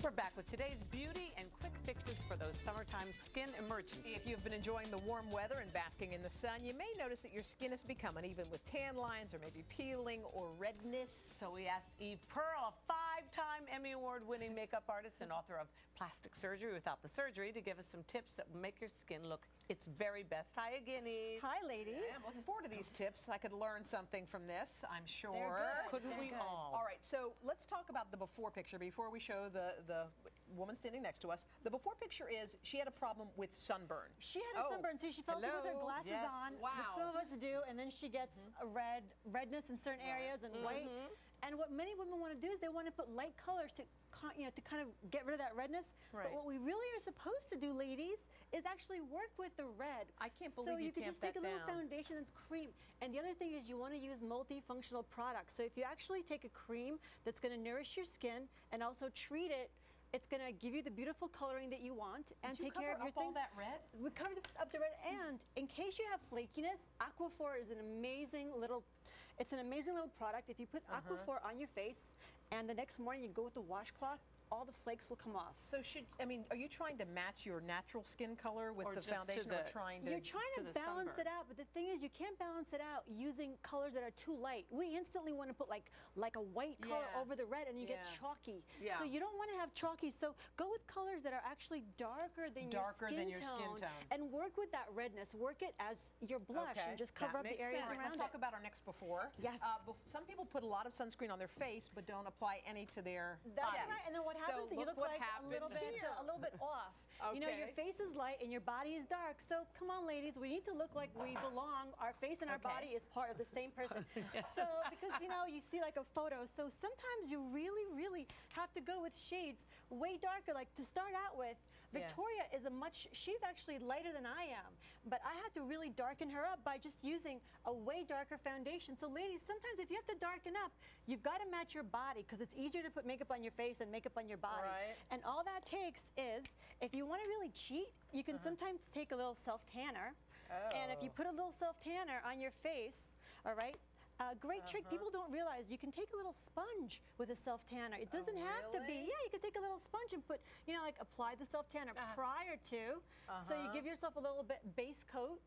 We're back with today's beauty and quick fixes for those summertime skin emergencies. If you've been enjoying the warm weather and basking in the sun, you may notice that your skin has become uneven with tan lines or maybe peeling or redness. So we asked Eve Pearl, a 5-time Emmy Award-winning makeup artist and author of Plastic Surgery Without the Surgery, to give us some tips that will make your skin look its very best. Hi again, Eve. Hi, ladies. Yeah, I'm looking forward to these tips. I could learn something from this, I'm sure. They're good. Couldn't we all? All right, so let's talk about the before picture before we show the woman standing next to us. The before picture is she had a problem with sunburn. She had a sunburn, so she felt it with her glasses on. Wow. Some of us do, and then she gets a redness in certain areas and white. And what many women want to do is they want to put light colors to, to kind of get rid of that redness. Right. But what we really are supposed to do, ladies, is actually work with the red. I can't believe so you can just tamped take that a little down. foundation that's cream. And the other thing is you want to use multifunctional products. So if you actually take a cream that's going to nourish your skin and also treat it, it's going to give you the beautiful coloring that you want and take care of your things. All that red? We covered up the red, and in case you have flakiness, Aquaphor is an amazing little, it's an amazing little product. If you put Aquaphor on your face and the next morning you go with the washcloth, all the flakes will come off. So are you trying to match your natural skin color with the foundation, or trying to? You're trying to balance it out, but the thing is, you can't balance it out using colors that are too light. We instantly want to put like a white color over the red, and you get chalky. Yeah. So you don't want to have chalky. So go with colors that are actually darker than your skin tone, and work with that redness. Work it as your blush, and just cover up the areas around it. Let's talk about our next before. Yes. Some people put a lot of sunscreen on their face, but don't apply any to their bodies. That's right. And then what happens is you look like a little bit off. Okay. You know, your face is light and your body is dark. So come on, ladies, we need to look like we belong. Our face and our body is part of the same person. So because you see like a photo. So sometimes you really have to go with shades way darker. Like to start out with, Victoria is she's actually lighter than I am, but I had to really darken her up by just using a way darker foundation. So ladies, sometimes if you have to darken up, you've got to match your body, because it's easier to put makeup on your face than makeup on your body. Right. And all that takes is, if you want to really cheat, you can sometimes take a little self-tanner. And if you put a little self-tanner on your face, all right, great trick. People don't realize you can take a little sponge with a self-tanner. It doesn't have to be. Yeah, you can take a little sponge and put, like apply the self-tanner prior to. So you give yourself a little bit base coat,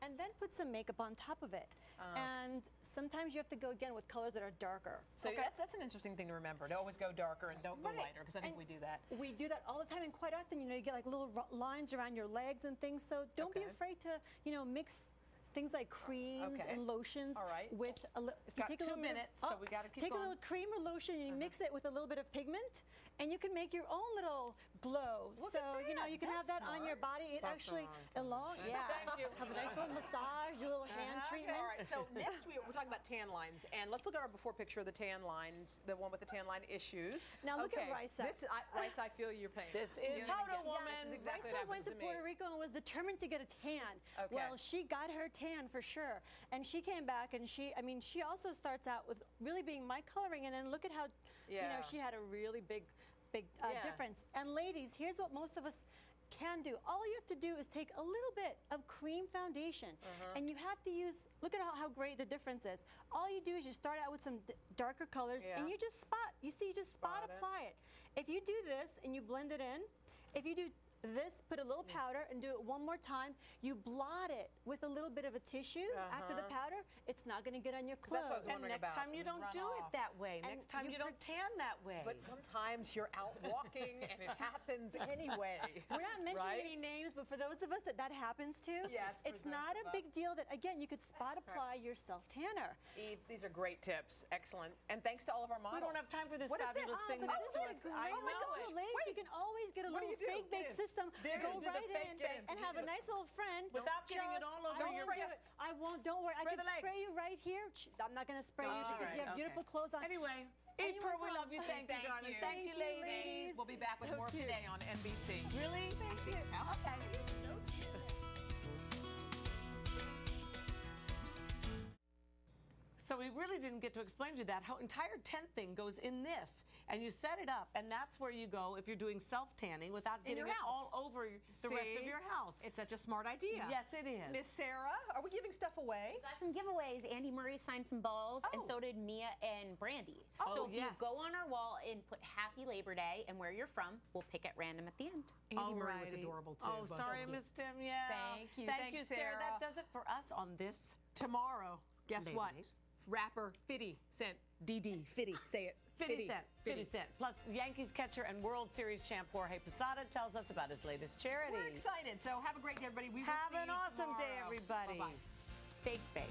and then put some makeup on top of it. And sometimes you have to go again with colors that are darker. So that's an interesting thing to remember, to always go darker and don't go lighter, because I think we do that. We do that all the time, and quite often, you get like little lines around your legs and things, so don't be afraid to, mix things like creams and lotions with a little. If you take 2 minutes, so we got to keep take going. a little cream or lotion and you mix it with a little bit of pigment, and you can make your own little glow. Look so at that. You can have that on your body. It actually Thank you. have a nice little massage, your little hand treatment. All right. So next we're talking about tan lines, and let's look at our before picture of the tan lines, the one with the tan line issues. Now look at Risa. Risa, I feel your pain. This is Toto woman. This is exactly what Risa happens went to me. Puerto Rico and was determined to get a tan. Okay. Well, she got her tan for sure. And she came back, and she also starts out with really being my coloring, and then look at how, she had a really big difference. And ladies, here's what most of us can do. All you have to do is take a little bit of cream foundation, and you have to use, look at how great the difference is. All you do is you start out with some darker colors, and you just spot apply it. If you do this and you blend it in, if you do this, put a little powder and do it one more time. You blot it with a little bit of a tissue after the powder. It's not going to get on your clothes. That's what I was wondering next time you don't do it that way. Next time you don't tan that way. But sometimes you're out walking and it happens anyway. We're not mentioning any names, but for those of us that happens to, it's not a big deal that, again, you could spot apply your self-tanner. Eve, these are great tips. Excellent. And thanks to all of our models. We don't have time for this fabulous thing next to us. I know it. Ladies, you can always get a little fake bake system. Go right in and have a nice little friend. Without getting it all over your face. I won't, don't worry. I can spray you right here. I'm not going to spray you because you have beautiful clothes on. Anyway, Eve Pearl, we love you. Thank you, darling. Thank you, ladies. We'll be back with more today on NBC. Really? Thank you. Okay. So we really didn't get to explain to you that. How entire tent thing goes in this, and you set it up, and that's where you go if you're doing self-tanning without getting it all over the rest of your house. It's such a smart idea. Yes, it is. Miss Sarah, are we giving stuff away? We got some giveaways. Andy Murray signed some balls, and so did Mia and Brandy. So if you go on our wall and put Happy Labor Day and where you're from, we'll pick at random at the end. Andy Murray was adorable, too. Oh, sorry I missed him. Yeah. Thank you. Thank you, Sarah. That does it for us on this. Tomorrow, guess what? Rapper 50 Cent. DD. 50. Say it. 50 Cent. 50 Cent. Plus, Yankees catcher and World Series champ Jorge Posada tells us about his latest charity. We're excited. So have a great day, everybody. We will have see an you awesome tomorrow. day, everybody. Bye-bye. Fake bake.